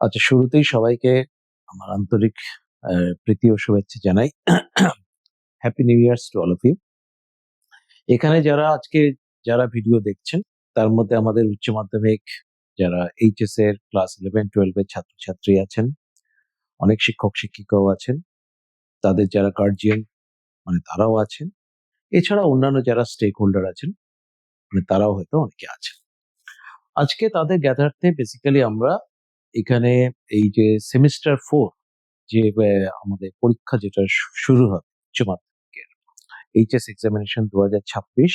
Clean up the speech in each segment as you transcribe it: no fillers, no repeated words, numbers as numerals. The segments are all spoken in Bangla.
আচ্ছা, শুরুতেই সবাইকে আমার আন্তরিক প্রীতি ও শুভেচ্ছা জানাই। Happy new years to all of you. এখানে যারা ভিডিও দেখছেন, তার মধ্যে আমাদের উচ্চ মাধ্যমিক যারা এইচএস এর ক্লাস 11-12 এর ছাত্রছাত্রী আছেন, অনেক শিক্ষক শিক্ষিকাও আছেন, তাদের যারা গার্জিয়ান মানে তারাও আছেন। এছাড়া অন্যান্য যারা স্টেক হোল্ডার আছেন, মানে তারাও হয়তো অনেকে আছেন। আজকে তাদের জ্ঞাতার্থে বেসিক্যালি আমরা এখানে এই যে সেমিস্টার 4 যে আমাদের পরীক্ষা যেটা শুরু হবে উচ্চ মাধ্যমিকের এইচএস এক্সামিনেশন 2026,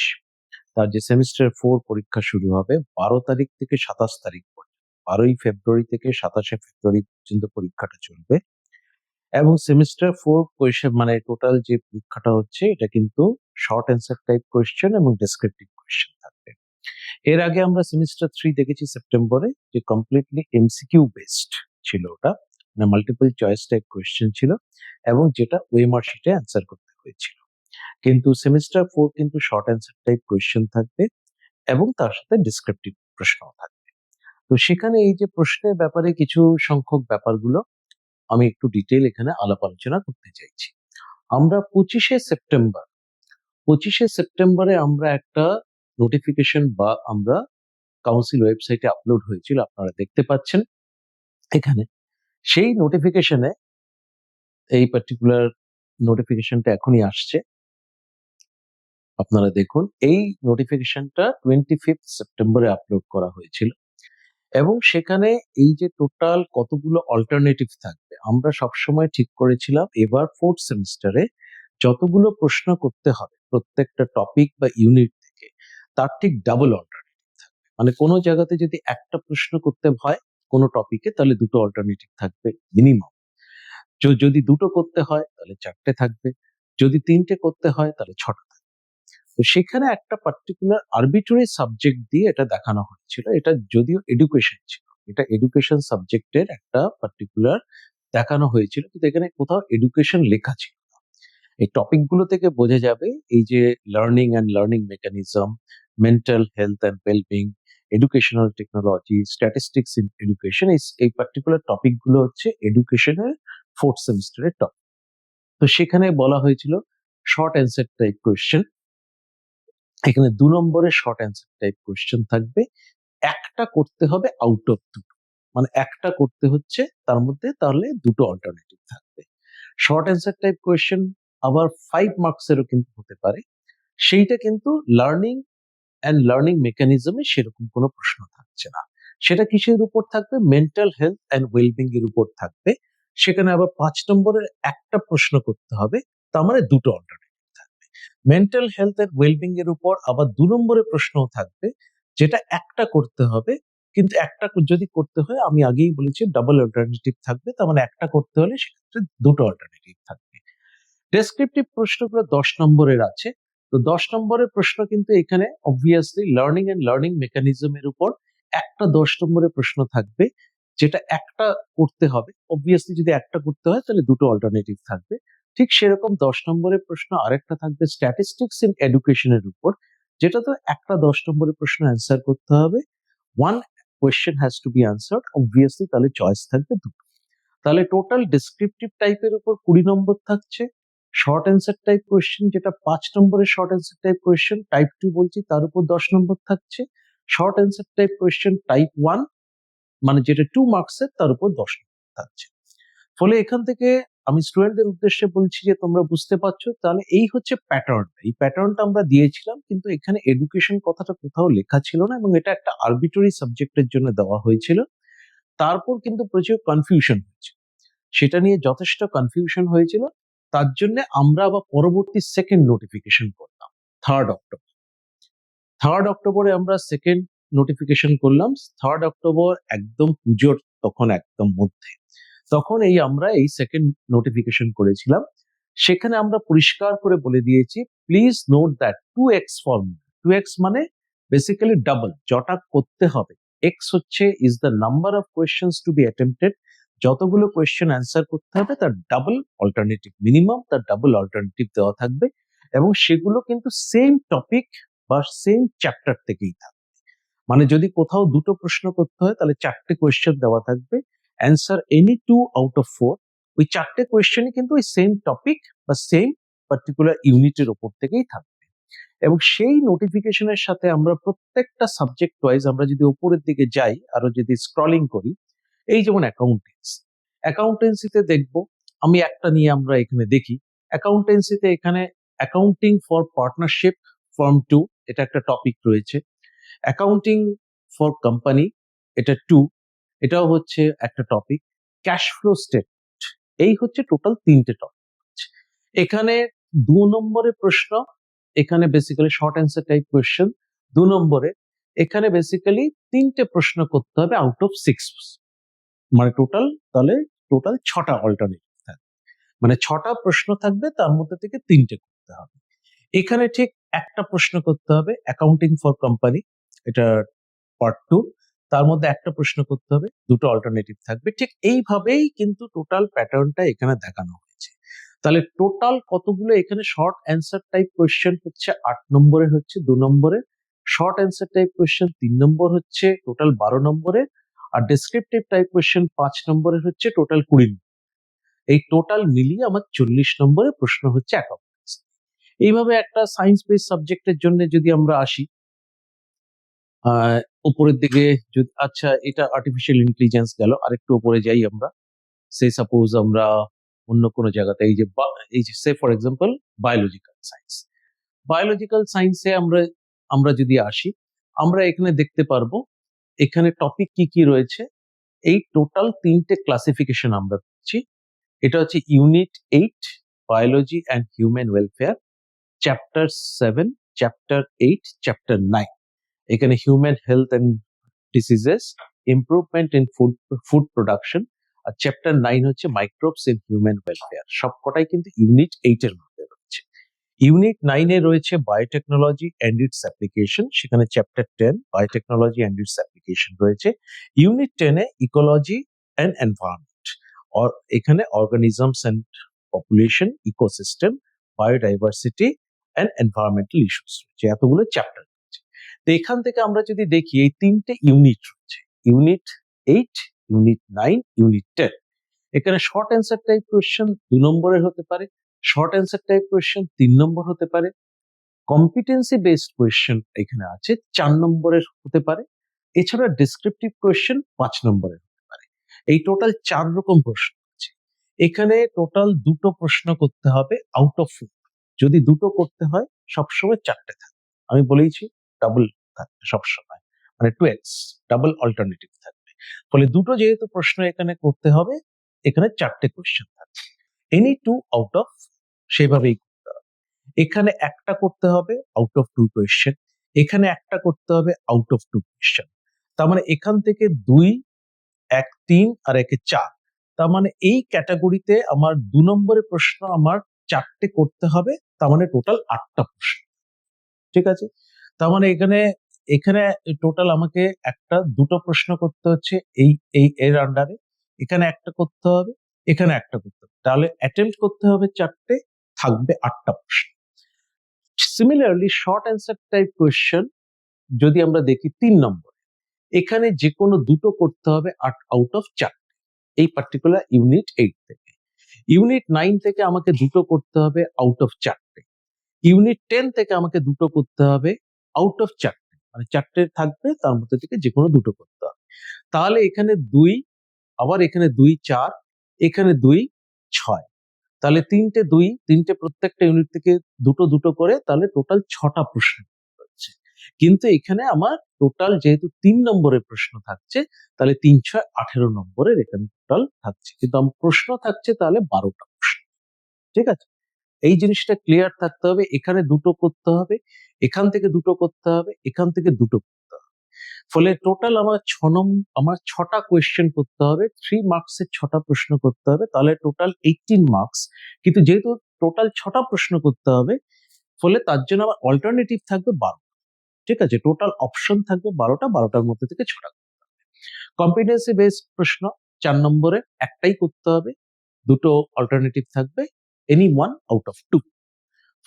তার যে সেমিস্টার 4 পরীক্ষা শুরু হবে 12 তারিখ থেকে 27 তারিখ পর্যন্ত। 12ই ফেব্রুয়ারি থেকে 27শে ফেব্রুয়ারি পর্যন্ত পরীক্ষাটা চলবে এবং সেমিস্টার 4 কোয়েশ্চেন মানে টোটাল যে পরীক্ষাটা হচ্ছে এটা কিন্তু শর্ট অ্যান্সার টাইপ কোয়েশ্চেন এবং ডেসক্রিপটিভ কোয়েশ্চেন থাকবে। এর আগে আমরা সেমিস্টার 3 দেখেছি সেপ্টেম্বরে, যে কমপ্লিটলি এমসিকিউ বেসড ছিল ওটা, মানে মাল্টিপল চয়েস টাইপ কোয়েশ্চেন ছিল এবং যেটা ওএমআর শিটে অ্যান্সার করতে হয়েছিল। কিন্তু সেমিস্টার 4 কিন্তু শর্ট অ্যান্সার টাইপ কোয়েশ্চেন থাকবে এবং তার সাথে ডেসক্রিপটিভ প্রশ্নও থাকবে। তো সেখানে এই যে প্রশ্নের ব্যাপারে কিছু সংখ্যক ব্যাপারগুলো আমি একটু ডিটেইল এখানে আলাপ আলোচনা করতে চাইছি। আমরা 25শে সেপ্টেম্বরে আমরা একটা নোটিফিকেশন বা আমরা কাউন্সিল ওয়েবসাইটে আপলোড হয়েছিল, আপনারা দেখতে পাচ্ছেন এখানে। সেই নোটিফিকেশনে এই পার্টিকুলার নোটিফিকেশনটা এখনই আসছে, আপনারা দেখুন। এই নোটিফিকেশনটা 25 সেপ্টেম্বরে আপলোড করা হয়েছিল এবং সেখানে এই যে টোটাল কতগুলো অল্টারনেটিভ থাকবে, আমরা সবসময় ঠিক করেছিলাম এবার 4th সেমিস্টারে যতগুলো প্রশ্ন করতে হবে প্রত্যেকটা টপিক বা ইউনিট থেকে, তার ঠিক ডাবল অল্টারনেটিভ থাকবে। মানে কোনো জায়গাতে যদি একটা প্রশ্ন করতে হয় কোনো টপিকে, তাহলে দুটো অল্টারনেটিভ থাকবে মিনিমাম। যদি দুটো করতে হয় তাহলে 4টে থাকবে, যদি 3টে করতে হয় তাহলে 6টা থাকবে। তো সেখানে একটা পার্টিকুলার আরবিট্রারি সাবজেক্ট দিয়ে এটা দেখানো হয়েছিল। এটা যদিও এডুকেশন ছিল, এটা এডুকেশন সাবজেক্টের একটা পার্টিকুলার দেখানো হয়েছিল, কিন্তু এখানে কোথাও এডুকেশন লেখা ছিল না। এই টপিক গুলো থেকে বোঝা যাবে এই যে learning and learning mechanism, mental health and wellbeing, educational technology, statistics in education, এই পার্টিকুলার টপিক গুলো হচ্ছে এডুকেশনের 4th সেমিস্টারের টপিক। তো সেখানে বলা হয়েছিল শর্ট অ্যান্সার টাইপ কোয়েশ্চেন। এখানে 2 নম্বরের শর্ট অ্যান্সার টাইপ কোয়েশ্চেন থাকবে। একটা করতে হবে আউট অফ দুটো, মানে একটা করতে হচ্ছে তার মধ্যে, তাহলে দুটো অল্টারনেটিভ থাকবে। শর্ট অ্যান্সার টাইপ কোয়েশ্চেন আবার 5 মার্কসেরও কিন্তু হতে পারে। সেইটা কিন্তু লার্নিং অ্যান্ড লার্নিং মেকানিজমে সেরকম কোনো প্রশ্ন থাকছে না। সেটা কিসের উপর থাকবে? মেন্টাল হেলথ অ্যান্ড ওয়েলবিং এর উপর থাকবে। সেখানে আবার 5 নম্বরের একটা প্রশ্ন করতে হবে, তার মানে দুটো অল্টারনেটিভ থাকবে। মেন্টাল হেলথ অ্যান্ড ওয়েলবিং এর উপর আবার 2 নম্বরের প্রশ্নও থাকবে, যেটা একটা করতে হবে, কিন্তু একটা যদি করতে হয় আমি আগেই বলেছি ডাবল অল্টারনেটিভ থাকবে, তার মানে একটা করতে হলে সেক্ষেত্রে দুটো অল্টারনেটিভ থাকবে। ডেসক্রিপটিভ প্রশ্নগুলো 10 নম্বরের আছে। তো 10 নম্বরের প্রশ্ন কিন্তু এখানে obviously learning and learning mechanism এর উপর একটা 10 নম্বরের প্রশ্ন থাকবে, যেটা একটা করতে হবে। অবভিয়াসলি যদি একটা করতে হয় তাহলে দুটো অল্টারনেটিভ থাকবে। ঠিক সেরকম 10 নম্বরের প্রশ্ন আরেকটা থাকবে স্ট্যাটিস্টিক্স ইন এডুকেশন এর উপর, যেটা তো একটা 10 নম্বরের প্রশ্ন অ্যান্সার করতে হবে। One question has to be answered, obviously তাহলে চয়েস থাকবে দুটো। তাহলে টোটাল ডেসক্রিপটিভ টাইপের উপর 20 নম্বর থাকছে। শর্ট অ্যান্সার টাইপ কোয়েশ্চেন, যেটা 5 নম্বরের short answer type question type 2 বলছি, তার উপর 10 নম্বর থাকছে। Short answer type question type 1 মানে যেটা 2 মার্কসের, তার উপর 10 নম্বর থাকছে। ফলে এখান থেকে আমি স্টুডেন্টদের উদ্দেশ্যে বলছি যে তোমরা বুঝতে পারছো, তাহলে এই হচ্ছে প্যাটার্নটা। এই প্যাটার্নটা আমরা দিয়েছিলাম, কিন্তু এখানে এডুকেশন কথাটা কোথাও লেখা ছিল না এবং এটা একটা আরবিট্রারি সাবজেক্টের জন্য দেওয়া হয়েছিল। তারপর কিন্তু প্রচুর কনফিউশন হয়েছে, সেটা নিয়ে যথেষ্ট কনফিউশন হয়েছিল। তার জন্য আমরা আবার পরবর্তী সেকেন্ড নোটিফিকেশন করলাম 3rd অক্টোবর। 3rd অক্টোবরে আমরা সেকেন্ড নোটিফিকেশন করলাম। 3rd অক্টোবর একদম পুজোর তখন একদম মধ্যে, তখন আমরা এই সেকেন্ড নোটিফিকেশন করেছিলাম। সেখানে আমরা পরিষ্কার করে বলে দিয়েছি, please note that 2x formula. 2x মানে বেসিক্যালি ডাবল, যটা করতে হবে। x হচ্ছে is the number of questions to B attempted, যতগুলো কোয়েশ্চেন অ্যান্সার করতে হবে তার ডাবল অল্টারনেটিভ, মিনিমাম তার ডাবল অল্টারনেটিভ দেওয়া থাকবে এবং সেগুলো কিন্তু সেম টপিক বা সেম চ্যাপ্টার থেকেই থাকবে। মানে যদি কোথাও দুটো প্রশ্ন করতে হয় তাহলে 4টে কোয়েশ্চেন দেওয়া থাকবে অ্যান্সার এনি 2 আউট অফ 4। ওই 4টে কোয়েশ্চেনই কিন্তু ওই সেম টপিক বা সেম পার্টিকুলার ইউনিটের উপর থেকেই থাকবে। এবং সেই নোটিফিকেশনের সাথে আমরা প্রত্যেকটা সাবজেক্ট ওয়াইজ আমরা যদি উপরের দিকে যাই, আরো যদি স্ক্রলিং করি, এই যেমন অ্যাকাউন্টেন্সিতে দেখব, আমি একটা নিয়ে আমরা এখানে দেখি। অ্যাকাউন্টেন্সিতে এখানে অ্যাকাউন্টিং ফর পার্টনারশিপ ফর্ম 2 এটা একটা টপিক রয়েছে। অ্যাকাউন্টিং ফর কোম্পানি এটা 2, এটাও হচ্ছে একটা টপিক। ক্যাশ ফ্লো স্টেটমেন্ট, এই হচ্ছে টোটাল 3টে টপিক। এখানে 2 নম্বরের প্রশ্ন, এখানে basically short answer type question. 2 নম্বরে এখানে বেসিক্যালি 3টে প্রশ্ন করতে হবে আউট অফ 6, মানে তাহলে টোটাল 6টা অল্টারনেটিভ থাকবে, মানে 6টা প্রশ্ন থাকবে, তার মধ্যে থেকে 3টে করতে হবে। এখানে ঠিক একটা প্রশ্ন করতে হবে অ্যাকাউন্টিং ফর কোম্পানি, এটা পার্ট 2, তার মধ্যে একটা প্রশ্ন করতে হবে, 2টো অল্টারনেটিভ থাকবে। ঠিক এইভাবেই কিন্তু টোটাল প্যাটার্নটা এখানে দেখানো হয়েছে। তাহলে টোটাল কতগুলো এখানে শর্ট অ্যান্সার টাইপ কোয়েশ্চেন হচ্ছে 8 নম্বরে, হচ্ছে 2 নম্বরে শর্ট অ্যান্সার টাইপ কোয়েশ্চেন 3 নম্বর হচ্ছে টোটাল 12 নম্বরে, আর ডেসক্রিপটিভ টাইপ কোয়েশ্চেন 5 নম্বরের হচ্ছে টোটাল 20 নম্বর। এই টোটাল মিলিয়ে আমার 40 নম্বরের প্রশ্ন হচ্ছে অ্যাকাউন্টেন্স। এইভাবে একটা সায়েন্স বেস সাবজেক্টের জন্য যদি আমরা আসি, উপরের দিকে যদি, আচ্ছা এটা আর্টিফিশিয়াল ইন্টেলিজেন্স গেল, আরেকটু উপরে যাই আমরা। সে সাপোজ আমরা অন্য কোনো জায়গাতে, এই যে সে ফর এক্সাম্পল বায়োলজিক্যাল সায়েন্সে আমরা আমরা যদি আসি, আমরা এখানে দেখতে পারবো এখানে টপিক কি কি রয়েছে। এই টোটাল 3টে ক্লাসিফিকেশন আমরা পাচ্ছি। এটা হচ্ছে unit 8 biology and human welfare, chapter 7, chapter 8, chapter 9। এখানে human health and diseases, improvement in food production, আর চ্যাপ্টার 9 হচ্ছে মাইক্রোবস ইন হিউম্যান ওয়েলফেয়ার। সবকটাই কিন্তু ইউনিট 8 এর মধ্যে রয়েছে। ইউনিট 9 এ রয়েছে বায়োটেকনোলজি অ্যান্ড ইটস অ্যাপ্লিকেশন, সেখানে chapter 10 biotechnology and its application রয়েছে। ইউনিট 10 এ ইকোলজি অ্যান্ড এনভায়রনমেন্ট, এখানে organisms and population, ecosystem, biodiversity and environmental issues রয়েছে। এতগুলো চ্যাপ্টার রয়েছে। তো এখান থেকে আমরা যদি দেখি এই 3টে ইউনিট রয়েছে, ইউনিট 8, ইউনিট 9, ইউনিট 10। এখানে শর্ট অ্যান্সার টাইপ কোয়েশ্চেন 2 নম্বরের হতে পারে, শর্ট অ্যান্সার টাইপ কোয়েশ্চেন 3 নম্বর হতে পারে, কম্পিটেন্সি বেসড কোয়েশ্চেন এখানে আছে 4 নম্বরের হতে পারে, এছাড়া ডেসক্রিপটিভ কোয়েশ্চেন 5 নম্বরের হতে পারে। এই টোটাল 4 রকম প্রশ্ন আছে। এখানে টোটাল 2টো প্রশ্ন করতে হবে আউট অফ 4। যদি 2টো করতে হয় সবসময় 4টে থাকে, আমি বলেইছি ডাবল থাকবে সবসময়, মানে 2x, ডাবল অল্টারনেটিভ থাকবে। ফলে 2টো যেহেতু প্রশ্ন এখানে করতে হবে, এখানে 4টে কোয়েশ্চেন থাকবে, এনি 2 আউট অফ, সেভাবেই করতে হবে। এখানে একটা করতে হবে আউট অফ 2 কোয়েশ্চেন, এখানে একটা করতে হবে আউট অফ 2 কোয়েশ্চেন। তার মানে এখান থেকে 2, 1, 3 আর 1 4, তার মানে এই ক্যাটাগরিতে আমার 2 নম্বরের প্রশ্ন আমার 4টে করতে হবে, তার মানে টোটাল 8টা প্রশ্ন। ঠিক আছে, তার মানে এখানে এখানে টোটাল আমাকে একটা 2টো প্রশ্ন করতে হচ্ছে এই এই এর আন্ডারে, এখানে একটা করতে হবে, এখানে একটা করতে হবে, তাহলে অ্যাটেম্প্ট করতে হবে 4টে, থাকবে 8টা প্রশ্ন। Similarly short answer type question যদি আমরা দেখি 3 নম্বর, এখানে যে কোনো 2টো করতে হবে আউট অফ 4টে, এই পার্টিকুলার ইউনিট 8 থেকে। ইউনিট 9 থেকে আমাকে 2টো করতে হবে আউট অফ 4টে। ইউনিট 10 থেকে আমাকে 2টো করতে হবে আউট অফ 4টে, মানে 4টে থাকবে, তার মধ্যে থেকে যে কোনো 2টো করতে হবে। তাহলে এখানে 2, আবার এখানে 2 4, এখানে 2 6, তাহলে 3টে 2, 3টে প্রত্যেকটা ইউনিট থেকে 2টো করে, তাহলে টোটাল 6টা প্রশ্ন হচ্ছে। কিন্তু এখানে আমার টোটাল যেহেতু 3 নম্বরের প্রশ্ন থাকছে, তাহলে 3 6 18 নম্বরের এখানে টোটাল থাকছে, কিন্তু আমার প্রশ্ন থাকছে তাহলে 12টা প্রশ্ন। ঠিক আছে, এই জিনিসটা ক্লিয়ার থাকতে হবে। এখানে 2টো করতে হবে, এখান থেকে 2টো করতে হবে, এখান থেকে 2টো করতে হবে। ফলে টোটাল আমার 6টা কোয়েশ্চেন করতে হবে, 3 মার্কসের 6টা প্রশ্ন করতে হবে, তাহলে টোটাল 18 মার্কস। কিন্তু যেহেতু টোটাল 6টা প্রশ্ন করতে হবে, ফলে তার জন্য আমার অল্টারনেটিভ থাকবে 12। ঠিক আছে, টোটাল অপশন থাকবে 12টা, 12টার মধ্যে থেকে 6টা করতে হবে। কম্পিটেন্সি বেসড প্রশ্ন 4 নম্বরে একটাই করতে হবে, 2টো অল্টারনেটিভ থাকবে, এনি 1 আউট অফ 2।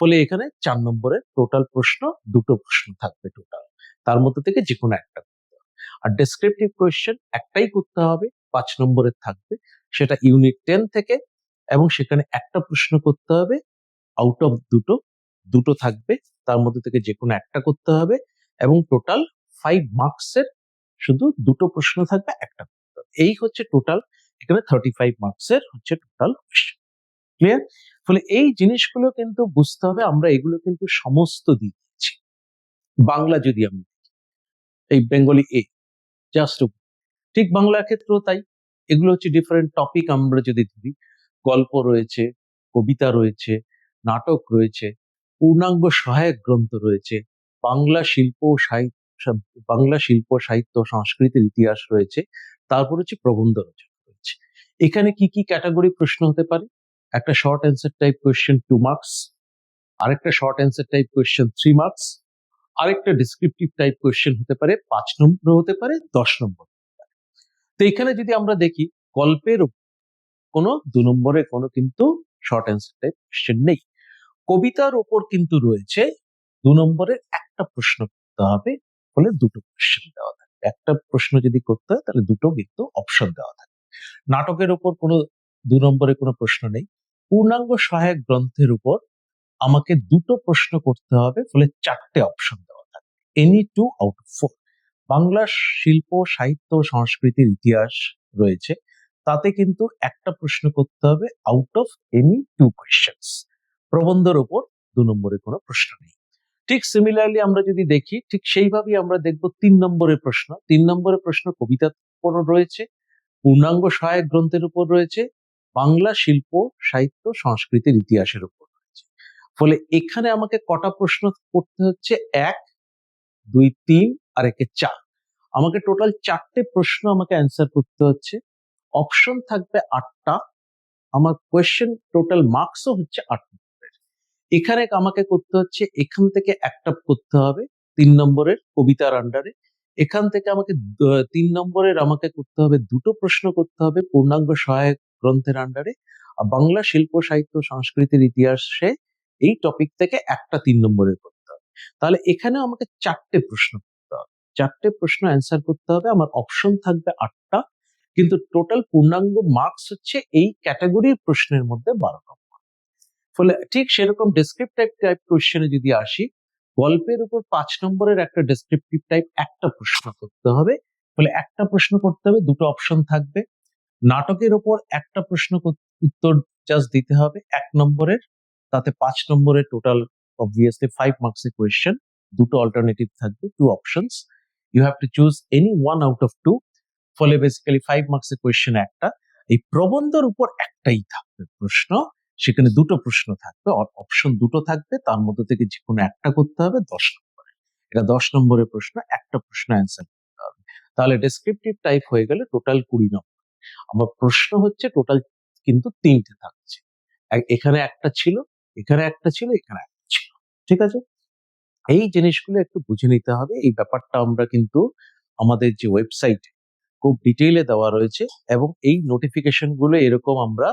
ফলে এখানে 4 নম্বরের টোটাল প্রশ্ন 2টো প্রশ্ন থাকবে টোটাল, তার মধ্যে থেকে যে কোনো একটা করতে হবে। আর ডেসক্রিপটিভ কোয়েশ্চেন একটাই করতে হবে, 5 নম্বরের থাকবে, সেটা ইউনিট 10 থেকে, এবং সেখানে একটা প্রশ্ন করতে হবে আউট অফ দুটো থাকবে, তার মধ্যে থেকে যে কোনো একটা করতে হবে, এবং টোটাল 5 মার্কসের শুধু দুটো প্রশ্ন থাকবে, একটা করতে হবে। এই হচ্ছে টোটাল, এখানে 35 মার্কসের হচ্ছে টোটাল কোশ্চেন। ক্লিয়ার? ফলে এই জিনিসগুলো কিন্তু বুঝতে হবে, আমরা এগুলো কিন্তু সমস্ত দিয়ে দিচ্ছি। বাংলা যদি আমি এই বেঙ্গলি জাস্ট, ঠিক বাংলার ক্ষেত্রেও তাই, এগুলো হচ্ছে ডিফারেন্ট টপিক। আমরা যদি ধরি, গল্প রয়েছে, কবিতা রয়েছে, নাটক রয়েছে, পূর্ণাঙ্গ সহায়ক গ্রন্থ রয়েছে, বাংলা শিল্প সাহিত্য সংস্কৃতির ইতিহাস রয়েছে, তারপর হচ্ছে প্রবন্ধ রচনা রয়েছে। এখানে কি কি ক্যাটাগরি প্রশ্ন হতে পারে? একটা short answer type question 2 marks, আরেকটা short answer type question 3 marks, আরেকটা ডিসক্রিপটিভ টাইপ কোয়েশ্চেন হতে পারে 5 নম্বর, হতে পারে 10 নম্বর। তো এখানে যদি আমরা দেখি, গল্পের কোনো 2 নম্বরের কোনো কিন্তু শর্ট অ্যান্সার টাইপ কোয়েশ্চেন নেই। কবিতার ওপর কিন্তু রয়েছে 2 নম্বরের একটা প্রশ্ন করতে হবে, ফলে দুটো কোয়েশ্চেন দেওয়া থাকবে। একটা প্রশ্ন যদি করতে হয় তাহলে দুটো কিন্তু অপশন দেওয়া থাকে। নাটকের উপর কোনো 2 নম্বরের কোনো প্রশ্ন নেই। পূর্ণাঙ্গ সহায়ক গ্রন্থের উপর আমাকে দুটো প্রশ্ন করতে হবে, ফলে 4টে অপশন দেওয়া থাকবে, এনি 2 আউট অফ 4। বাংলা শিল্প সাহিত্য সংস্কৃতির ইতিহাস রয়েছে, তাতে কিন্তু একটা প্রশ্ন করতে হবে আউট অফ এনি 2 কোয়েশ্চেন্স। প্রবন্ধের উপর 2 নম্বরের কোনো প্রশ্ন নেই। ঠিক সিমিলারলি আমরা যদি দেখি, ঠিক সেইভাবেই আমরা দেখব 3 নম্বরের প্রশ্ন। 3 নম্বরের প্রশ্ন কবিতার উপর রয়েছে, পূর্ণাঙ্গ সহায়ক গ্রন্থের উপর রয়েছে, বাংলা শিল্প সাহিত্য সংস্কৃতির ইতিহাসের উপর রয়েছে। ফলে এখানে আমাকে কটা প্রশ্ন করতে হচ্ছে? 1, 2, 3 আর 4। আমাকে টোটাল 4টে প্রশ্ন আমাকে অ্যান্সার করতে হচ্ছে। অপশন থাকবে 8টা। আমার কোয়েশ্চেন টোটাল মার্কসও হচ্ছে 8 নম্বরের। এখানে আমাকে করতে হচ্ছে, এখান থেকে একটা করতে হবে 3 নম্বরের কবিতার আন্ডারে, এখান থেকে আমাকে 3 নম্বরের আমাকে করতে হবে দুটো প্রশ্ন করতে হবে পূর্ণাঙ্গ সহায়ক গ্রন্থের আন্ডারে, আর বাংলা শিল্প সাহিত্য সংস্কৃতির ইতিহাসে এই টপিক থেকে একটা 3 নম্বরের করতে হবে। তাহলে এখানে আমাকে 4টে প্রশ্ন করতে হবে, 4টে প্রশ্ন অ্যান্সার করতে হবে। আমার অপশন থাকবে 8টা, কিন্তু টোটাল পূর্ণাঙ্গ মার্কস হচ্ছে এই ক্যাটাগরির প্রশ্নের মধ্যে 12 নম্বর। ফলে ঠিক সেরকম ডেসক্রিপটিভ টাইপ কোয়েশ্চেনে যদি আসি, গল্পের উপর 5 নম্বরের একটা ডেসক্রিপটিভ টাইপ একটা প্রশ্ন করতে হবে, ফলে একটা প্রশ্ন করতে হবে, দুটো অপশন থাকবে। নাটকের উপর একটা প্রশ্ন উত্তর জাস্ট দিতে হবে 1 নম্বরের, তাতে 5 নম্বরের টোটাল অবভিয়াসলি 5 মার্কসের কোয়েশ্চেন, দুটো অল্টারনেটিভ থাকবে, 2 options, you have to choose any one out of 2। ফলে বেসিক্যালি 5 মার্কসের কোয়েশ্চেন একটা। এই প্রবন্ধের উপর একটাই থাকবে প্রশ্ন, সেখানে দুটো প্রশ্ন থাকবে, অপশন দুটো থাকবে, তার মধ্যে থেকে যে কোনো একটা করতে হবে 10 নম্বরে। এটা 10 নম্বরের প্রশ্ন, একটা প্রশ্ন অ্যান্সার করতে হবে। তাহলে ডেসক্রিপটিভ টাইপ হয়ে গেলে টোটাল 20 নম্বর। আমার প্রশ্ন হচ্ছে টোটাল কিন্তু 3টে থাকছে। এখানে একটা ছিল, এখানে একটা ছিল, এখানে একটা ছিল। ঠিক আছে? এই জিনিসগুলো একটু বুঝে নিতে হবে। এই ব্যাপারটা আমরা কিন্তু আমাদের যে ওয়েবসাইটে খুব ডিটেইলে দেওয়া রয়েছে, এবং এই নোটিফিকেশন গুলো এরকম আমরা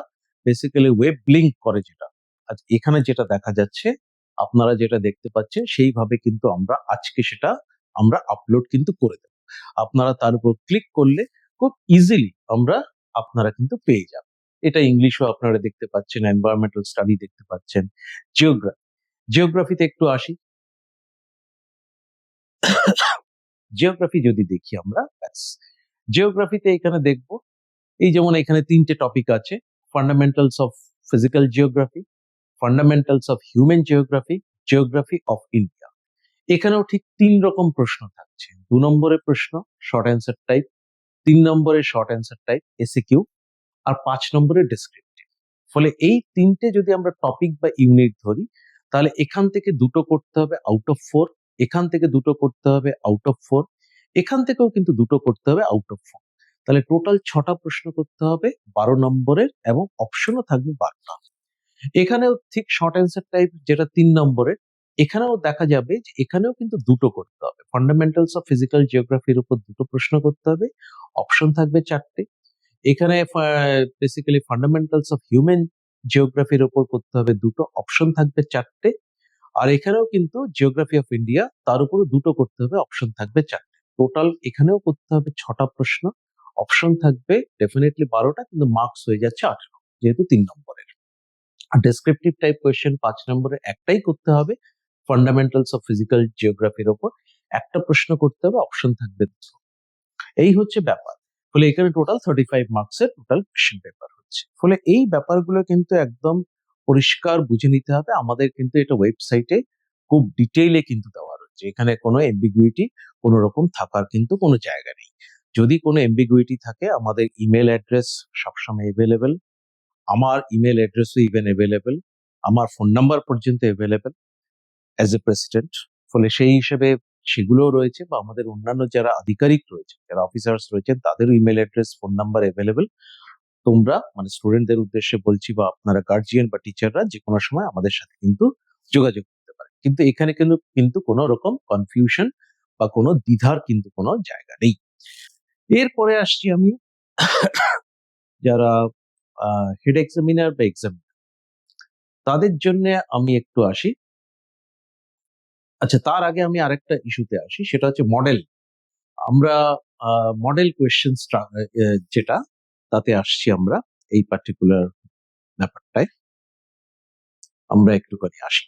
বেসিক্যালি ওয়েব লিংক করে, যেটা আজ এখানে যেটা দেখা যাচ্ছে, আপনারা যেটা দেখতে পাচ্ছেন, সেইভাবে কিন্তু আমরা আজকে সেটা আমরা আপলোড কিন্তু করে দেব। আপনারা তার উপর ক্লিক করলে খুব ইজিলি আপনারা কিন্তু পেয়ে যাবেন। এটা ইংলিশও আপনারা দেখতে পাচ্ছেন, এনভায়রনমেন্টাল স্টাডি দেখতে পাচ্ছেন, জিওগ্রাফিতে একটু আসি। জিওগ্রাফি যদি দেখি আমরা, ব্যাস জিওগ্রাফিতে এখানে দেখব, এই যেমন এখানে 3টে টপিক আছে: fundamentals of physical geography, fundamentals of human geography, geography of India. এখানেও ঠিক 3 রকম প্রশ্ন থাকছে। 2 নম্বরের প্রশ্ন শর্ট অ্যান্সার টাইপ, 3 নম্বরের শর্ট অ্যান্সার টাইপ এসিকিউ, আর 5 নম্বরের ডেসক্রিপটিভ। ফলে এই 3টে যদি আমরা টপিক বা ইউনিট ধরি, তাহলে এখান থেকে দুটো করতে হবে আউট অফ 4, এখান থেকে দুটো করতে হবে আউট অফ 4, এখান থেকেও কিন্তু দুটো করতে হবে আউট অফ 4। তাহলে টোটাল 6টা প্রশ্ন করতে হবে 12 নম্বরের, এবং অপশনও থাকবে 12টা। এখানেও ঠিক শর্ট অ্যান্সার টাইপ যেটা 3 নম্বরের, এখানেও দেখা যাবে যে এখানেও কিন্তু দুটো করতে হবে। ফান্ডামেন্টালস অফ ফিজিক্যাল জিওগ্রাফির উপর দুটো প্রশ্ন করতে হবে, অপশন থাকবে 4টে। এখানে বেসিক্যালি ফান্ডামেন্টালস অফ হিউম্যান জিওগ্রাফির উপর করতে হবে দুটো, অপশন থাকবে 4টে। আর এখানেও কিন্তু জিওগ্রাফি অফ ইন্ডিয়া, তার উপরে দুটো করতে হবে, অপশন থাকবে 4টে। টোটাল এখানেও করতে হবে 6টা প্রশ্ন, অপশন থাকবে ডেফিনেটলি 12টা, কিন্তু মার্কস হয়ে যাচ্ছে 18, যেহেতু 3 নম্বরের। আর ডেসক্রিপটিভ টাইপ কোয়েশ্চেন 5 নম্বরের একটাই করতে হবে, ফান্ডামেন্টালস অফ ফিজিক্যাল জিওগ্রাফির ওপর একটা প্রশ্ন করতে হবে, অপশন থাকবে দুটো। এই হচ্ছে ব্যাপার। ফলে এখানে টোটাল 35 মার্কসের টোটাল কোয়েশ্চেন পেপার হচ্ছে। ফলে এই ব্যাপারগুলো কিন্তু একদম পরিষ্কার বুঝে নিতে হবে। আমাদের কিন্তু এটা ওয়েবসাইটে খুব ডিটেইলে কিন্তু দেওয়া রয়েছে। এখানে কোনো এম্বিগুইটি কোনো রকম থাকার কিন্তু কোনো জায়গা নেই। যদি কোনো এম্বিগুইটি থাকে, আমাদের ইমেল অ্যাড্রেস সবসময় এভেলেবেল, আমার ইমেল অ্যাড্রেসও ইভেন এভেলেবেল, আমার ফোন নাম্বার পর্যন্ত এভেলেবেল অ্যাজ এ প্রেসিডেন্ট। ফলে সেই হিসেবে সেগুলোও রয়েছে, বা আমাদের অন্যান্য যারা আধিকারিক রয়েছে, যারা অফিসার্স রয়েছেন, তাদেরও email address, phone number available. তোমরা মানে স্টুডেন্টদের উদ্দেশ্যে বলছি, বা আপনারা গার্জিয়ান বা টিচাররা যে কোনো সময় আমাদের সাথে কিন্তু যোগাযোগ করতে পারে। কিন্তু এখানে কিন্তু কোনো রকম কনফিউশন বা কোনো দ্বিধার কিন্তু কোনো জায়গা নেই। এরপরে আসছি আমি যারা হেড এক্সামিনার বা এক্সাম, তাদের জন্য আমি একটু আসি। আচ্ছা, তার আগে আমি আরেকটা ইস্যুতে আসি, সেটা হচ্ছে মডেল। আমরা মডেল কোয়েশ্চেন যেটা, তাতে আসছি আমরা এই পার্টিকুলার ব্যাপারটায় আমরা একটুখানি আসি।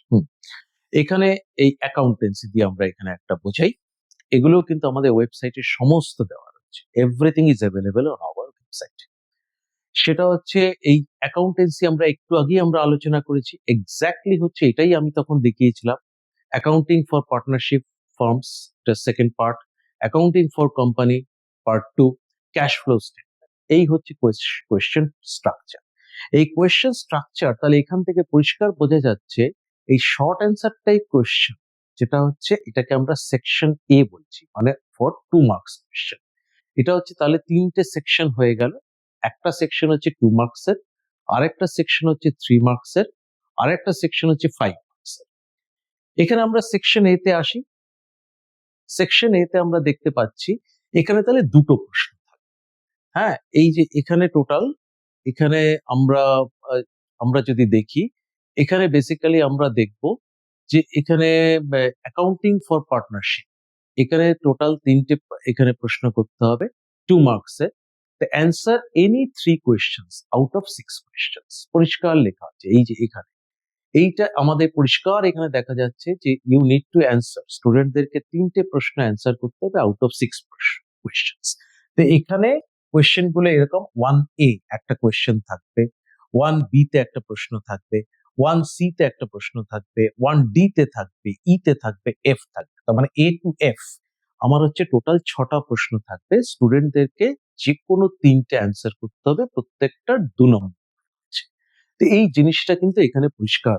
এখানে এই অ্যাকাউন্টেন্সি দিয়ে আমরা এখানে একটা বোঝাই। এগুলোও কিন্তু আমাদের ওয়েবসাইটে সমস্ত দেওয়া রয়েছে, everything is available on our website. সেটা হচ্ছে এই অ্যাকাউন্টেন্সি আমরা একটু আগেই আমরা আলোচনা করেছি, এক্স্যাক্টলি হচ্ছে এটাই আমি তখন দেখিয়েছিলাম। Accounting for partnership firms, second part, accounting for company part 2, cash flow statement. এই হচ্ছে কোয়েশ্চেন স্ট্রাকচার। এই কোয়েশ্চেন স্ট্রাকচার, তাহলে এখান থেকে পরিষ্কার বোঝা যাচ্ছে এই শর্ট অ্যান্সার টাইপ কোয়েশ্চেন, যেটা হচ্ছে এটাকে আমরা সেকশন এ বলছি, মানে ফর 2 মার্কস কোয়েশ্চেন। এটা হচ্ছে তাহলে 3টে সেকশন হয়ে গেল। একটা সেকশন হচ্ছে 2 মার্কসের, আরেকটা সেকশন হচ্ছে 3 মার্কসের, আরেকটা সেকশন হচ্ছে 5 মার্কসের। এখানে আমরা সেকশন এ তে আসি। সেকশন এ তে আমরা দেখতে পাচ্ছি এখানে তাহলে দুটো প্রশ্ন থাকবে। হ্যাঁ, এই যে এখানে টোটাল, এখানে আমরা আমরা যদি দেখি, এখানে বেসিক্যালি আমরা দেখব যে এখানে অ্যাকাউন্টিং ফর পার্টনারশিপ, এখানে টোটাল 3টে এখানে প্রশ্ন করতে হবে 2 মার্কসে। The answer any 3 questions out of 6 questions, পরিষ্কার লেখা আছে এই যে এখানে। এইটা আমাদের পরিষ্কার এখানে দেখা যাচ্ছে যে ইউ নিড টু অ্যান্সার, স্টুডেন্টদেরকে 3টে প্রশ্ন অ্যান্সার করতে হবে আউট অফ 6 কোয়েশ্চেন্স। তো এখানে কোয়েশ্চেন গুলো এরকম, 1A একটা কোয়েশ্চেন থাকবে, 1B তে একটা প্রশ্ন থাকবে, 1C তে একটা প্রশ্ন থাকবে, 1D তে থাকবে, E তে থাকবে, F থাকবে। তার মানে A to F আমার হচ্ছে টোটাল 6টা প্রশ্ন থাকবে। স্টুডেন্টদেরকে যে কোনো 3টে অ্যান্সার করতে হবে, প্রত্যেকটা 2 নম্বর। তো এই জিনিসটা কিন্তু এখানে পরিষ্কার।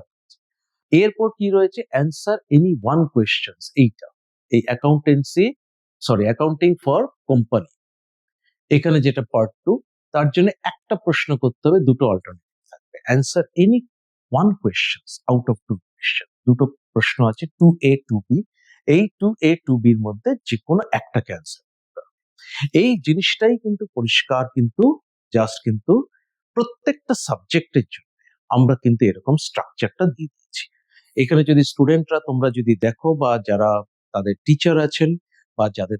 এরপর কি রয়েছে, অ্যান্সার এনি ওয়ান কোয়েশ্চেন্স, এইটা এই অ্যাকাউন্টিং ফর কোম্পানি, এখানে যেটা পার্ট 2, তার জন্য একটা প্রশ্ন করতে হবে, দুটো অল্টারনেটিভ থাকবে। Answer any one questions out of 2 question, দুটো প্রশ্ন আছে 2A 2B, এই 2A 2B এর মধ্যে যে কোনো একটাকে অ্যান্সার করতে হবে। এই জিনিসটাই কিন্তু পরিষ্কার, কিন্তু জাস্ট কিন্তু প্রত্যেকটা সাবজেক্টের জন্য আমরা কিন্তু এরকম স্ট্রাকচারটা দিয়ে দিচ্ছি। এখানে যদি স্টুডেন্টরা, তোমরা যদি দেখো, বা যারা তাদের টিচার আছেন, বা যাদের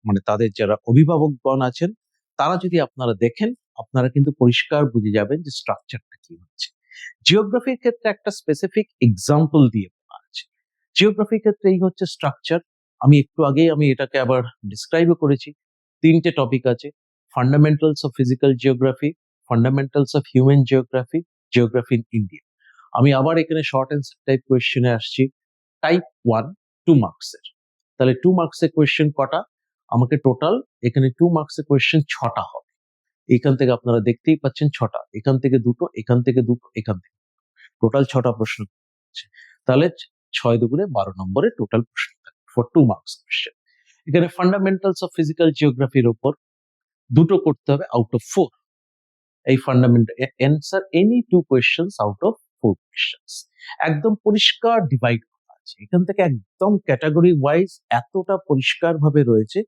মানে তাদের যারা অভিভাবকগণ আছেন, তারা যদি আপনারা দেখেন, আপনারা কিন্তু পরিষ্কার বুঝে যাবেন যে স্ট্রাকচারটা কি হচ্ছে। জিওগ্রাফির ক্ষেত্রে একটা স্পেসিফিক এক্সাম্পল দিয়ে বলা আছে। জিওগ্রাফির ক্ষেত্রে এই হচ্ছে স্ট্রাকচার। আমি একটু আগেই আমি এটাকে আবার ডিসক্রাইবও করেছি। 3টে টপিক আছে, fundamentals of physical geography, fundamentals of human geography, geography in India. আমি আবার এখানে শর্ট অ্যান্সার টাইপ কোয়েশ্চেনে আসছি। টাইপ 1 2 মার্কসের, তাহলে 2 মার্কসের কোয়েশ্চেন কটা, আমাকে টোটাল এখানে 2 মার্কসের কোয়েশ্চেন 6টা হবে। এখান থেকে আপনারা দেখতেই পাচ্ছেন 6টা, এখান থেকে দুটো, এখান থেকে দুটো, এখান থেকে টোটাল 6টা প্রশ্ন হচ্ছে। তাহলে 6 দুগুণে 12 নম্বরের টোটাল প্রশ্ন থাকবে ফর 2 মার্কস কোয়েশ্চেন। এখানে ফান্ডামেন্টালস অফ ফিজিক্যাল জিওগ্রাফির উপর দুটো করতে হবে আউট অফ 4। এই fundamental answer any 2 questions out of 4 questions, একদম পরিষ্কার ডিভাইড করা আছে এখান থেকে, একদম ক্যাটাগরি ওয়াইজ এতটা পরিষ্কার ভাবে রয়েছে।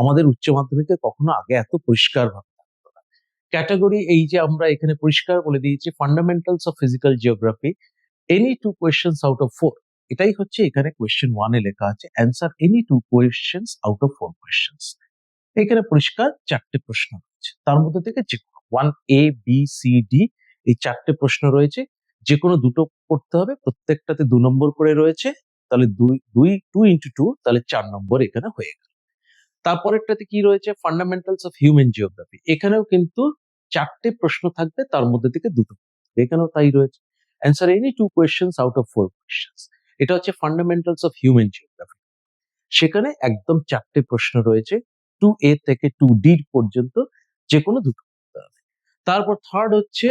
আমাদের উচ্চ মাধ্যমিকে কখনো আগে এত পরিষ্কার ভাবে থাকতো না ক্যাটাগরি। এই যে আমরা এখানে পরিষ্কার বলে দিয়েছি, fundamentals of physical geography any 2 questions out of 4, এটাই হচ্ছে এখানে কোয়েশ্চেন 1 এ লেখা আছে, answer any 2 questions out of 4 questions. এখানে পরিষ্কার 4টে প্রশ্ন রয়েছে, তার মধ্যে থেকে যে কোনো 1 A B C D এই 4টে প্রশ্ন রয়েছে, যে কোনো দুটো করতে হবে, প্রত্যেকটাতে 2 নম্বর করে রয়েছে, তাহলে 2 ইন্টু 2 তাহলে 4 নম্বর এখানে হয়ে গেল। তারপরেরটাতে কি রয়েছে, ফান্ডামেন্টালস অফ হিউম্যান জিওগ্রাফি, এখানেও কিন্তু 4টে প্রশ্ন থাকবে, তার মধ্যে থেকে দুটো, এখানেও তাই রয়েছে। Answer any 2 questions out of 4 questions. এটা হচ্ছে ফান্ডামেন্টালস অফ হিউম্যান জিওগ্রাফি, সেখানে একদম 4টে প্রশ্ন রয়েছে, 2A থেকে 2D পর্যন্ত, যে কোনো দুটো করতে হবে। তারপর থার্ড হচ্ছে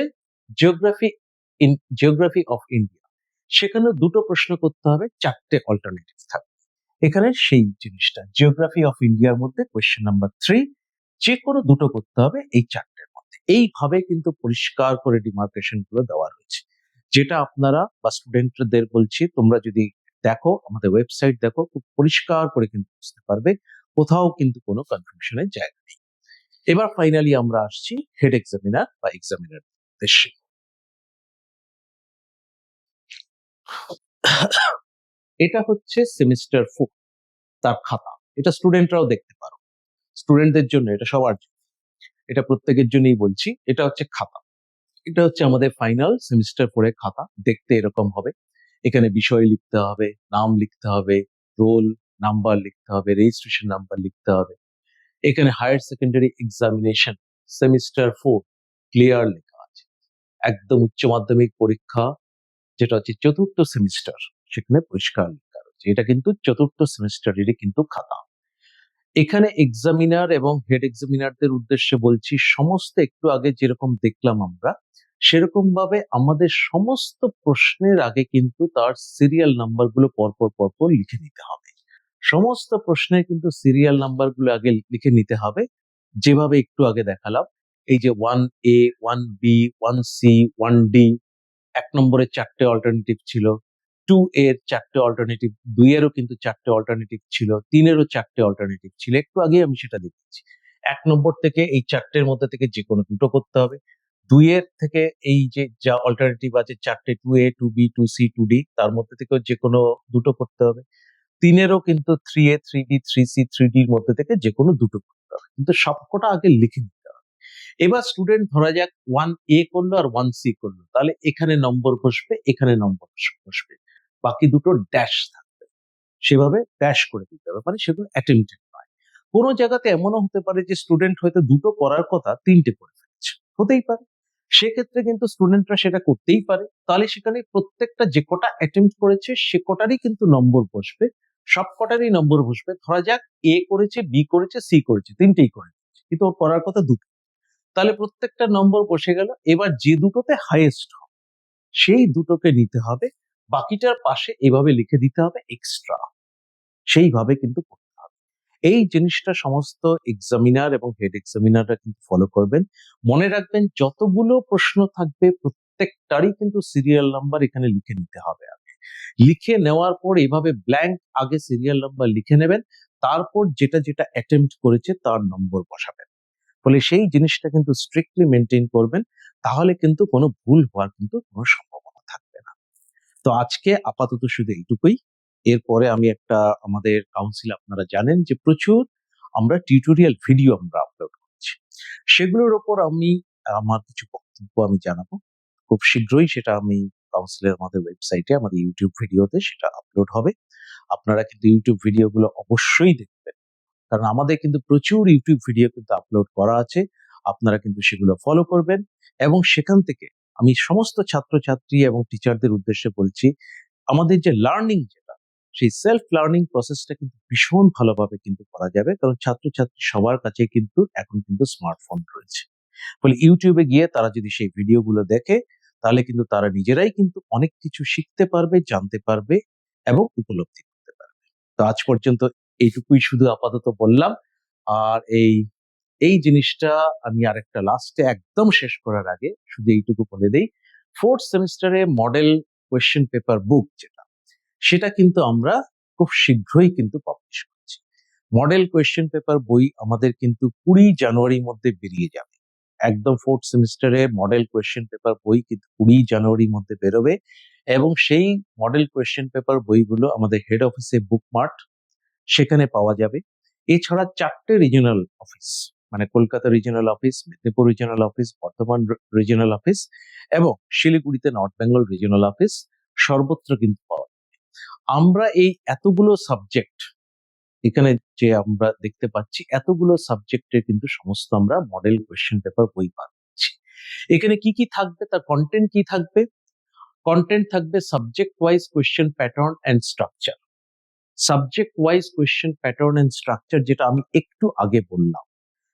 জিওগ্রাফি অফ ইন্ডিয়া, সেখানে দুটো প্রশ্ন করতে হবে, 4টে অল্টারনেটিভ থাকবে। এখানে সেই জিনিসটা জিওগ্রাফি অফ ইন্ডিয়ার মধ্যে কোয়েশ্চেন নাম্বার 3, যে কোনো দুটো করতে হবে এই 4টের মধ্যে। এইভাবে কিন্তু পরিষ্কার করে ডিমার্কেশন গুলো দেওয়া রয়েছে, যেটা আপনারা বা স্টুডেন্টদের বলছি, তোমরা যদি দেখো, আমাদের ওয়েবসাইট দেখো, খুব পরিষ্কার করে কিন্তু বুঝতে পারবে, কোথাও কিন্তু কোনো কনফিউশনের জায়গা নেই। এবার ফাইনালি আমরা আসছি হেড এক্সামিনার বা এক্সামিনার উদ্দেশ্যে। এটা হচ্ছে সেমিস্টার 4 তার খাতা, এটা স্টুডেন্টরাও দেখতে পারো, স্টুডেন্টদের জন্য, এটা সবার জন্য, এটা প্রত্যেকের জন্যই বলছি। এটা হচ্ছে খাতা, এটা হচ্ছে আমাদের ফাইনাল সেমিস্টার 4 এর খাতা, দেখতে এরকম হবে। এখানে বিষয় লিখতে হবে, নাম লিখতে হবে, রোল নাম্বার লিখতে হবে, রেজিস্ট্রেশন নাম্বার লিখতে হবে। এখানে higher secondary examination semester 4 clear লেখা আছে, একদম উচ্চ মাধ্যমিক পরীক্ষা যেটা হচ্ছে চতুর্থ সেমিস্টার, সেখানে পরিষ্কার লেখা রয়েছে, এটা কিন্তু চতুর্থ সেমিস্টারেরই কিন্তু খাতা। এখানে এক্সামিনার এবং হেড এক্সামিনারদের উদ্দেশ্যে বলছি, সমস্ত একটু আগে যেরকম দেখলাম আমরা, সেরকম ভাবে আমাদের সমস্ত প্রশ্নের আগে কিন্তু তার সিরিয়াল নাম্বার গুলো পরপর পরপর লিখে নিতে হবে। সমস্ত প্রশ্নের কিন্তু সিরিয়াল নাম্বার গুলো আগে লিখে নিতে হবে, যেভাবে একটু আগে দেখালাম। এই যে 1A 1B 1C 1D, 1 নম্বরের 4টে অল্টারনেটিভ ছিল, 2 এর 4টে অল্টারনেটিভ, 2 এরও কিন্তু 4টে অল্টারনেটিভ ছিল, 3-এরও 4টে অল্টারনেটিভ ছিল, একটু আগে আমি সেটা দেখেছি। 1 নম্বর থেকে এই 4টের মধ্যে থেকে যে কোনো দুটো করতে হবে। 2 এর থেকে এই যে যা অল্টারনেটিভ আছে 4টে, 2A 2B 2C 2D, তার মধ্যে থেকেও যে কোনো দুটো করতে হবে। 3-এরও কিন্তু 3A 3B 3C 3Dর মধ্যে থেকে যে কোনো দুটো করতে হবে, কিন্তু সবকটা আগে লিখে নিতে হবে। এবার স্টুডেন্ট ধরা যাক 1A করলো আর 1C করলো, তাহলে এখানে নম্বর বসবে, এখানে নম্বর বসবে, বাকি দুটো ড্যাশ থাকবে, সেভাবে ড্যাশ করে দিতে হবে, মানে সেগুলো অ্যাটেম্পটেড নয়। কোনো জায়গাতে এমনও হতে পারে যে স্টুডেন্ট হয়তো দুটো করার কথা 3টে করে ফেলছে, হতেই পারে, সেক্ষেত্রে কিন্তু স্টুডেন্টরা সেটা করতেই পারে, তাহলে সেখানে প্রত্যেকটা যে কটা অ্যাটেম্প্ট করেছে সে কটারই কিন্তু নম্বর বসবে, সব কটারই নম্বর বসবে। ধরা যাক A করেছে, B করেছে, C করেছে, 3টেই করে ফেলেছে, কিন্তু ওর করার কথা দুটো, তাহলে প্রত্যেকটা নম্বর বসে গেল। এবার যে দুটোতে হাইয়েস্ট হবে সেই দুটোকে নিতে হবে, বাকিটার পাশে এভাবে লিখে দিতে হবে এক্সট্রা, সেইভাবে কিন্তু করতে হবে। এই জিনিসটা সমস্ত এক্সামিনার এবং হেড এক্সামিনাররা কিন্তু ফলো করবেন। মনে রাখবেন, যতগুলো প্রশ্ন থাকবে প্রত্যেকটারই কিন্তু সিরিয়াল নাম্বার এখানে লিখে নিতে হবে আগে। লিখে নেওয়ার পর এভাবে ব্ল্যাঙ্ক আগে সিরিয়াল নাম্বার লিখে নেবেন, তারপর যেটা যেটা অ্যাটেম্প্ট করেছে তার নম্বর বসাবেন। ফলে সেই জিনিসটা কিন্তু স্ট্রিক্টলি মেনটেন করবেন, তাহলে কিন্তু কোনো ভুল হওয়ার কিন্তু কোনো সম্ভাবনা থাকবে না। তো আজকে আপাতত শুধু এইটুকুই। এরপরে আমি একটা, আমাদের কাউন্সিল আপনারা জানেন যে প্রচুর আমরা টিউটোরিয়াল ভিডিও আমরা আপলোড করছি, সেগুলোর উপর আমি আমার কিছু বক্তব্য আমি জানাবো খুব শীঘ্রই। সেটা আমি কাউন্সিলের আমাদের ওয়েবসাইটে, আমাদের ইউটিউব ভিডিওতে সেটা আপলোড হবে। আপনারা কিন্তু ইউটিউব ভিডিওগুলো অবশ্যই দেখবেন, কারণ আমাদের কিন্তু প্রচুর ইউটিউব ভিডিও কিন্তু আপলোড করা আছে, আপনারা কিন্তু সেগুলো ফলো করবেন। এবং সেখান থেকে আমি সমস্ত ছাত্রছাত্রী এবং টিচারদের উদ্দেশ্যে বলছি, আমাদের যে লার্নিং যেটা, সেই সেলফ লার্নিং প্রসেসটা কিন্তু ভীষণ ভালোভাবে কিন্তু করা যাবে, কারণ ছাত্রছাত্রী সবার কাছে কিন্তু এখন কিন্তু স্মার্টফোন রয়েছে। ফলে ইউটিউবে গিয়ে তারা যদি সেই ভিডিওগুলো দেখে, তাহলে কিন্তু তারা নিজেরাই কিন্তু অনেক কিছু শিখতে পারবে, জানতে পারবে এবং উপলব্ধি করতে পারবে। তো আজ পর্যন্ত এইটুকুই শুধু আপাতত বললাম। আর এই জিনিসটা আমি আরেকটা লাস্টে একদম শেষ করার আগে শুধু এইটুকু বলে দেই, 4th সেমিস্টারে মডেল কোয়েশ্চেন পেপার বুক যেটা, সেটা কিন্তু আমরা খুব শীঘ্রই কিন্তু পাবলিশ করছি। মডেল কোয়েশ্চেন পেপার বই আমাদের কিন্তু 20 জানুয়ারির মধ্যে বেরিয়ে যাবে। একদম 4th সেমিস্টারে মডেল কোয়েশ্চেন পেপার বই কিন্তু 20 জানুয়ারির মধ্যে বেরোবে, এবং সেই মডেল কোয়েশ্চেন পেপার বইগুলো আমাদের হেড অফিসে বুকমার্ট, সেখানে পাওয়া যাবে। এছাড়া 4টে রিজিওনাল অফিস, মানে Kolkata regional office, Medinipur regional office, Bardhaman regional office এবং শিলিগুড়িতে নর্থ বেঙ্গল রিজিওনাল অফিস সর্বত্র কিন্তু পাওয়া যায়। আমরা এই এতগুলো সাবজেক্ট এখানে যে আমরা দেখতে পাচ্ছি, এতগুলো সাবজেক্টের কিন্তু সমস্ত আমরা মডেল কোয়েশ্চেন পেপার বই পাচ্ছি। এখানে কি কি থাকবে, তার কন্টেন্ট কি থাকবে? কন্টেন্ট থাকবে subject wise question pattern and structure. Subject wise question pattern and structure যেটা আমি একটু আগে বললাম,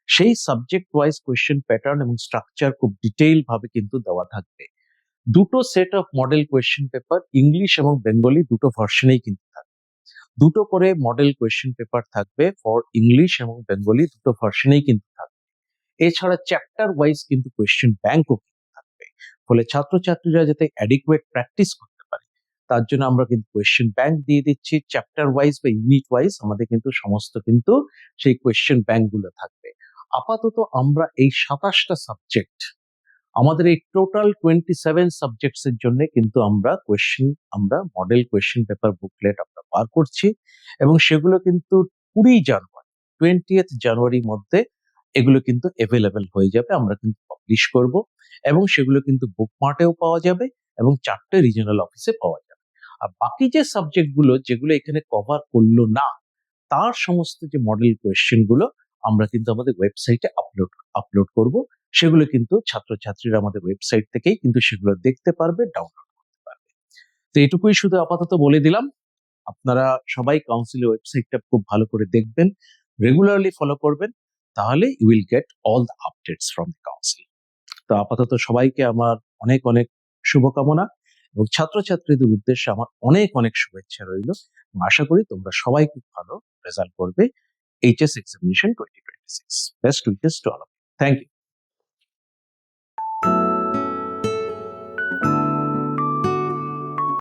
সেই সাবজেক্ট ওয়াইজ কোয়েশ্চেন প্যাটার্ন এবং স্ট্রাকচার খুব ডিটেইল ভাবে কিন্তু দেওয়া থাকবে। দুটো set of model question paper, English এবং বেঙ্গলি দুটো ভার্সনেই কিন্তু থাকবে। দুটো করে মডেল কোয়েশ্চেন পেপার থাকবে ফর ইংলিশ এবং বেঙ্গলি, দুটো ভার্সনেই কিন্তু থাকবে। এছাড়া চ্যাপ্টার ওয়াইজ কিন্তু কোয়েশ্চেন ব্যাংকও কিন্তু থাকবে। ফলে ছাত্রছাত্রীরা যাতে অ্যাডিকুয়েট প্র্যাকটিস করতে পারে, তার জন্য আমরা কিন্তু কোয়েশ্চেন ব্যাংক দিয়ে দিচ্ছি। চ্যাপ্টার ওয়াইজ বা ইউনিট ওয়াইজ আমাদের কিন্তু সমস্ত কিন্তু সেই কোয়েশ্চেন ব্যাংক গুলো থাকবে। আপাতত আমরা এই 27টা সাবজেক্ট, আমাদের এই টোটাল 27 সাবজেক্টস এর জন্য কিন্তু আমরা মডেল কোয়েশ্চেন পেপার বুকলেট আমরা বার করছি এবং সেগুলো কিন্তু 20 জানুয়ারির মধ্যে এগুলো কিন্তু অ্যাভেলেবেল হয়ে যাবে। আমরা কিন্তু পাবলিশ করব এবং সেগুলো কিন্তু বুকমার্টেও পাওয়া যাবে এবং 4টে রিজিওনাল অফিসে পাওয়া যাবে। আর বাকি যে সাবজেক্ট গুলো যেগুলো এখানে কভার করলো না, তার সমস্ত যে মডেল কোয়েশ্চেন গুলো আমরা কিন্তু আমাদের ওয়েবসাইটে আপলোড করব। সেগুলো কিন্তু ছাত্রছাত্রীরা আমাদের ওয়েবসাইট থেকেই কিন্তু সেগুলো দেখতে পারবে, ডাউনলোড করতে পারবে। তো এটুকুই শুধু আপাতত বলে দিলাম। আপনারা সবাই কাউন্সিলের ওয়েবসাইটটা খুব ভালো করে দেখবেন, রেগুলারলি ফলো করবেন, তাহলে you will get all the updates from the council. তো আপাতত সবাইকে আমার অনেক অনেক শুভকামনা এবং ছাত্রছাত্রীদের উদ্দেশ্যে আমার অনেক অনেক শুভেচ্ছা রইল। আশা করি তোমরা সবাই খুব ভালো রেজাল্ট করবে HS examination 2026। Best wishes to all of you. Thank you.